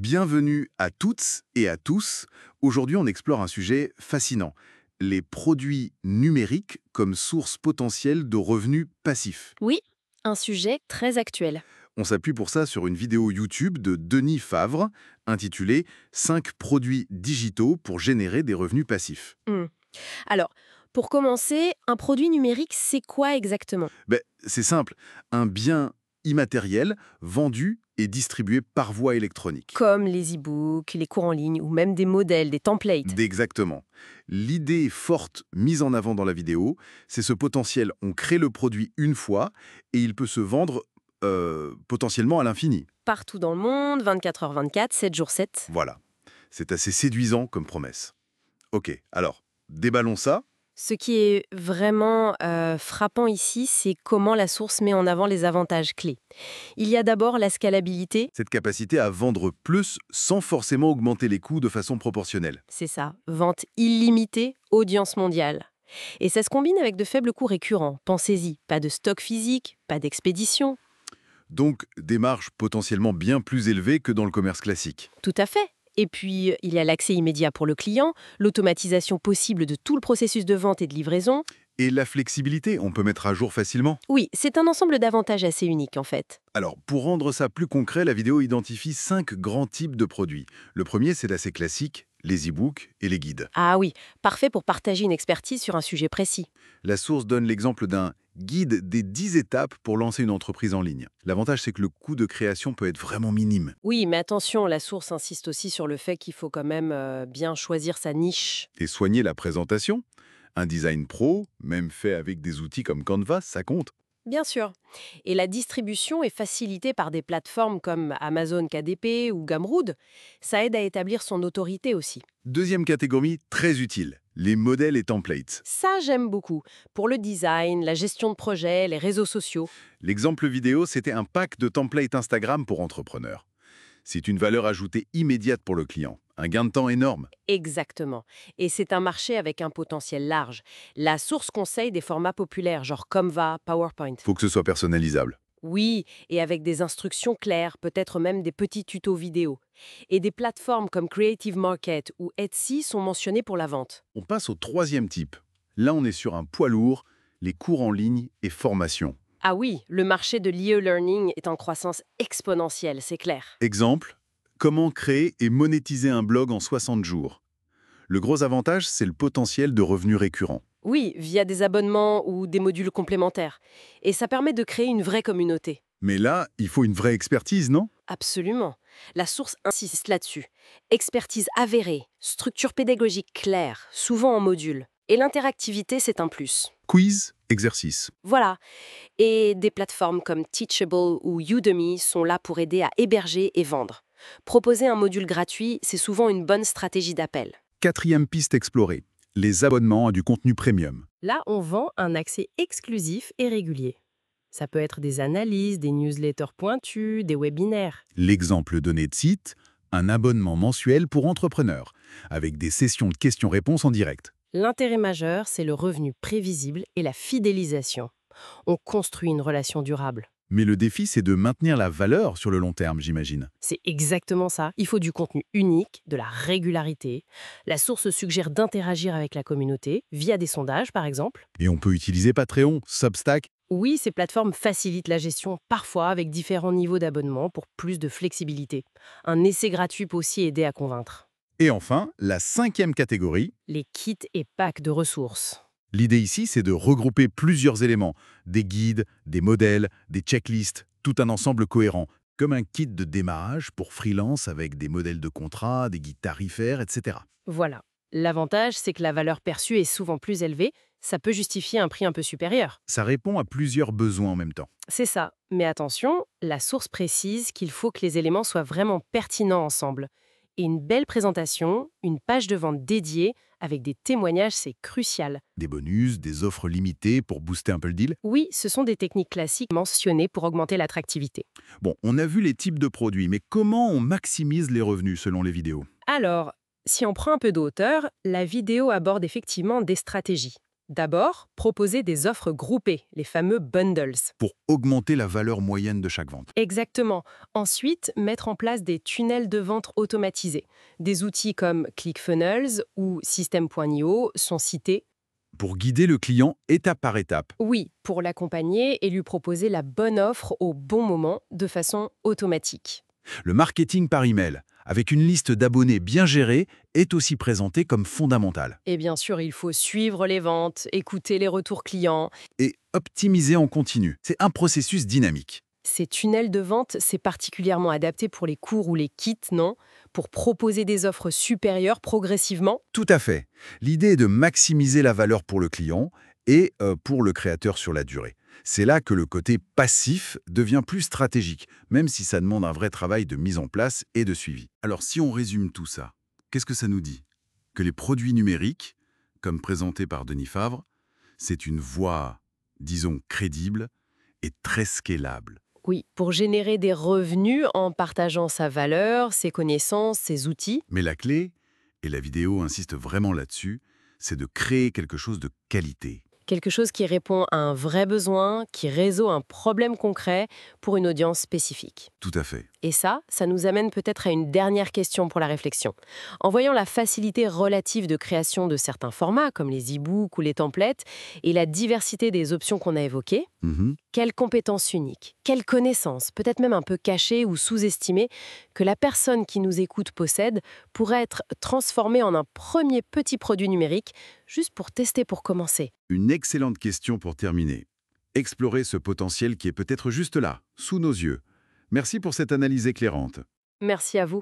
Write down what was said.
Bienvenue à toutes et à tous. Aujourd'hui, on explore un sujet fascinant, les produits numériques comme source potentielle de revenus passifs. Oui, un sujet très actuel. On s'appuie pour ça sur une vidéo YouTube de Denis Favre, intitulée «5 produits digitaux pour générer des revenus passifs». Hmm. Alors, pour commencer, un produit numérique, c'est quoi exactement? C'est simple, un bien immatériel vendu et distribué par voie électronique. Comme les e-books, les cours en ligne ou même des modèles, des templates. Exactement. L'idée forte mise en avant dans la vidéo, c'est ce potentiel. On crée le produit une fois et il peut se vendre potentiellement à l'infini. Partout dans le monde, 24h/24, 7 jours 7. Voilà. C'est assez séduisant comme promesse. Ok, alors, déballons ça. Ce qui est vraiment frappant ici, c'est comment la source met en avant les avantages clés. Il y a d'abord la scalabilité, Cette capacité à vendre plus sans forcément augmenter les coûts de façon proportionnelle. c'est ça, vente illimitée, audience mondiale. Et ça se combine avec de faibles coûts récurrents. Pensez-y, pas de stock physique, pas d'expédition. Donc, des marges potentiellement bien plus élevées que dans le commerce classique. Tout à fait. Et puis, il y a l'accès immédiat pour le client, l'automatisation possible de tout le processus de vente et de livraison. Et la flexibilité, on peut mettre à jour facilement. Oui, c'est un ensemble d'avantages assez unique en fait. Alors, pour rendre ça plus concret, la vidéo identifie 5 grands types de produits. Le premier, c'est l'assez classique, les e-books et les guides. Ah oui, parfait pour partager une expertise sur un sujet précis. La source donne l'exemple d'un guide des 10 étapes pour lancer une entreprise en ligne. L'avantage, c'est que le coût de création peut être vraiment minime. Oui, mais attention, la source insiste aussi sur le fait qu'il faut quand même bien choisir sa niche. Et soigner la présentation, un design pro, même fait avec des outils comme Canva, ça compte. Bien sûr. Et la distribution est facilitée par des plateformes comme Amazon KDP ou Gumroad. Ça aide à établir son autorité aussi. Deuxième catégorie, très utile, les modèles et templates. Ça, j'aime beaucoup. Pour le design, la gestion de projet, les réseaux sociaux. L'exemple vidéo, c'était un pack de templates Instagram pour entrepreneurs. C'est une valeur ajoutée immédiate pour le client, un gain de temps énorme. Exactement. Et c'est un marché avec un potentiel large. La source conseille des formats populaires, genre Canva, PowerPoint. Faut que ce soit personnalisable. Oui, et avec des instructions claires, peut-être même des petits tutos vidéo. Et des plateformes comme Creative Market ou Etsy sont mentionnées pour la vente. On passe au troisième type. Là, on est sur un poids lourd, les cours en ligne et formation. Ah oui, le marché de l'e-learning est en croissance exponentielle, c'est clair. Exemple, comment créer et monétiser un blog en 60 jours. Le gros avantage, c'est le potentiel de revenus récurrents. Oui, via des abonnements ou des modules complémentaires. Et ça permet de créer une vraie communauté. Mais là, il faut une vraie expertise, non? Absolument. La source insiste là-dessus. Expertise avérée, structure pédagogique claire, souvent en module. Et l'interactivité, c'est un plus. Quiz, exercice. Voilà. Et des plateformes comme Teachable ou Udemy sont là pour aider à héberger et vendre. Proposer un module gratuit, c'est souvent une bonne stratégie d'appel. Quatrième piste explorée, les abonnements à du contenu premium. Là, on vend un accès exclusif et régulier. Ça peut être des analyses, des newsletters pointus, des webinaires. L'exemple donné de site, un abonnement mensuel pour entrepreneurs, avec des sessions de questions-réponses en direct. L'intérêt majeur, c'est le revenu prévisible et la fidélisation. On construit une relation durable. Mais le défi, c'est de maintenir la valeur sur le long terme, j'imagine. C'est exactement ça. Il faut du contenu unique, de la régularité. La source suggère d'interagir avec la communauté, via des sondages par exemple. Et on peut utiliser Patreon, Substack. Oui, ces plateformes facilitent la gestion, parfois avec différents niveaux d'abonnement pour plus de flexibilité. Un essai gratuit peut aussi aider à convaincre. Et enfin, la cinquième catégorie. Les kits et packs de ressources. L'idée ici, c'est de regrouper plusieurs éléments, des guides, des modèles, des checklists, tout un ensemble cohérent, comme un kit de démarrage pour freelance avec des modèles de contrat, des guides tarifaires, etc. Voilà. L'avantage, c'est que la valeur perçue est souvent plus élevée. Ça peut justifier un prix un peu supérieur. Ça répond à plusieurs besoins en même temps. C'est ça. Mais attention, la source précise qu'il faut que les éléments soient vraiment pertinents ensemble. Et une belle présentation, une page de vente dédiée, avec des témoignages, c'est crucial. Des bonus, des offres limitées pour booster un peu le deal. Oui, ce sont des techniques classiques mentionnées pour augmenter l'attractivité. Bon, on a vu les types de produits, mais comment on maximise les revenus selon les vidéos? Alors, si on prend un peu de hauteur, la vidéo aborde effectivement des stratégies. D'abord, proposer des offres groupées, les fameux bundles. Pour augmenter la valeur moyenne de chaque vente. Exactement. Ensuite, mettre en place des tunnels de vente automatisés. Des outils comme ClickFunnels ou System.io sont cités. Pour guider le client étape par étape. Oui, pour l'accompagner et lui proposer la bonne offre au bon moment de façon automatique. Le marketing par email, avec une liste d'abonnés bien gérée, est aussi présenté comme fondamental. Et bien sûr, il faut suivre les ventes, écouter les retours clients. Et optimiser en continu. C'est un processus dynamique. Ces tunnels de vente, c'est particulièrement adapté pour les cours ou les kits, non? Pour proposer des offres supérieures progressivement. Tout à fait. L'idée est de maximiser la valeur pour le client et pour le créateur sur la durée. C'est là que le côté passif devient plus stratégique, même si ça demande un vrai travail de mise en place et de suivi. Alors si on résume tout ça, qu'est-ce que ça nous dit? Que les produits numériques, comme présentés par Denis Favre, c'est une voie, disons, crédible et très scalable. Oui, pour générer des revenus en partageant sa valeur, ses connaissances, ses outils. Mais la clé, et la vidéo insiste vraiment là-dessus, c'est de créer quelque chose de qualité. Quelque chose qui répond à un vrai besoin, qui résout un problème concret pour une audience spécifique. Tout à fait. Et ça nous amène peut-être à une dernière question pour la réflexion. En voyant la facilité relative de création de certains formats, comme les e-books ou les templates, et la diversité des options qu'on a évoquées, Mhm. quelles compétences uniques, quelles connaissances, peut-être même un peu cachées ou sous-estimées, que la personne qui nous écoute possède, pourrait être transformée en un premier petit produit numérique, juste pour tester pour commencer. Une excellente question pour terminer. Explorer ce potentiel qui est peut-être juste là, sous nos yeux. Merci pour cette analyse éclairante. Merci à vous.